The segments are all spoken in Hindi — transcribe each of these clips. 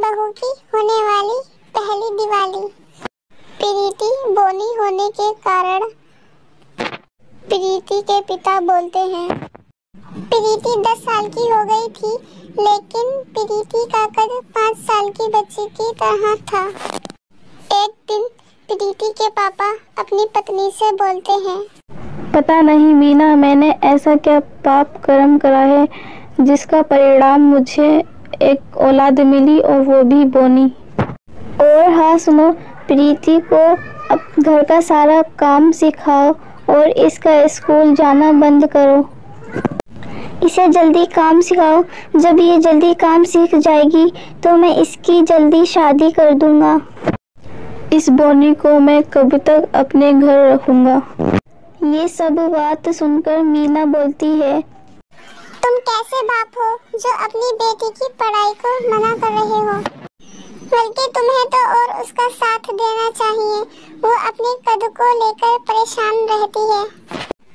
बहू की होने वाली पहली दिवाली। प्रीति बोनी होने के कारण प्रीति के पिता बोलते हैं। प्रीति 10 साल की हो गई थी, लेकिन प्रीति का कद 5 साल की बच्ची की तरह था। एक दिन प्रीति के पापा अपनी पत्नी से बोलते हैं, पता नहीं मीना, मैंने ऐसा क्या पाप कर्म करा है जिसका परिणाम मुझे एक औलाद मिली और वो भी बोनी। और हाँ सुनो, प्रीति को अब घर का सारा काम सिखाओ और इसका स्कूल जाना बंद करो। इसे जल्दी काम सिखाओ। जब ये जल्दी काम सीख जाएगी तो मैं इसकी जल्दी शादी कर दूंगा। इस बोनी को मैं कब तक अपने घर रखूंगा। ये सब बात सुनकर मीना बोलती है, तुम कैसे बाप हो जो अपनी बेटी की पढ़ाई को मना कर रहे हो? बल्कि तुम्हें तो और उसका साथ देना चाहिए। वो अपने कद को लेकर परेशान रहती है।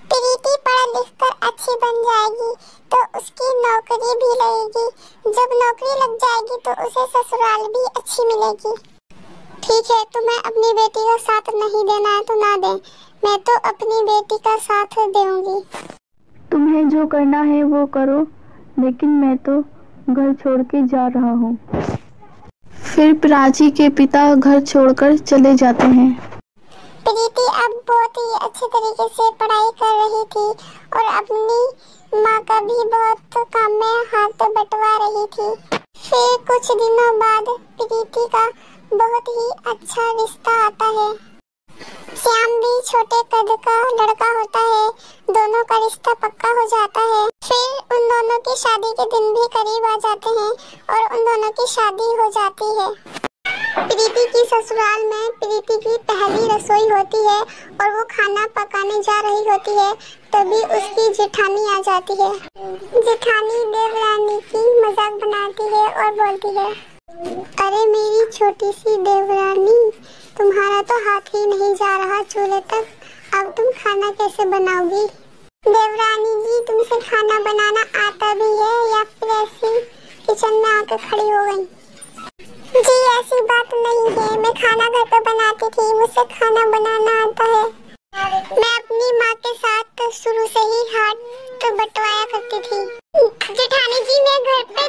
प्रीति पढ़ लिख कर अच्छी बन जाएगी तो उसकी नौकरी भी लगेगी। जब नौकरी लग जाएगी तो उसे ससुराल भी अच्छी मिलेगी। ठीक है, तुम्हें अपनी बेटी का साथ नहीं देना है तो ना दे, मैं तो अपनी बेटी का साथ दूंगी। तुम्हें जो करना है वो करो, लेकिन मैं तो घर छोड़ के जा रहा हूँ। फिर प्राची के पिता घर छोड़कर चले जाते हैं। प्रीति अब बहुत ही अच्छे तरीके से पढ़ाई कर रही थी और अपनी माँ का भी बहुत काम में हाथ बंटवा रही थी। फिर कुछ दिनों बाद प्रीति का बहुत ही अच्छा रिश्ता आता है। श्याम भी छोटे कद का लड़का होता है। दोनों का रिश्ता पक्का हो जाता है। फिर उन दोनों की शादी के दिन भी करीब आ जाते हैं और उन दोनों की शादी हो जाती है। प्रीति की ससुराल में प्रीति की पहली रसोई होती है और वो खाना पकाने जा रही होती है, तभी उसकी जेठानी आ जाती है। जेठानी देवरानी की मजाक बनाती है और बोलती है, अरे मेरी छोटी सी देवरानी, तुम्हारा तो हाथ ही नहीं जा रहा चूल्हे तक, अब तुम खाना कैसे बनाओगी? देवरानी जी, तुमसे खाना बनाना आता भी है या फिर ऐसी किचन में आकर खड़ी हो गई? जी ऐसी बात नहीं है, मैं खाना घर पे बनाती थी, मुझसे खाना बनाना आता है। मैं अपनी माँ के साथ शुरू से ही हाथ बंटवाया करती थी। जेठानी जी, मैं घर पे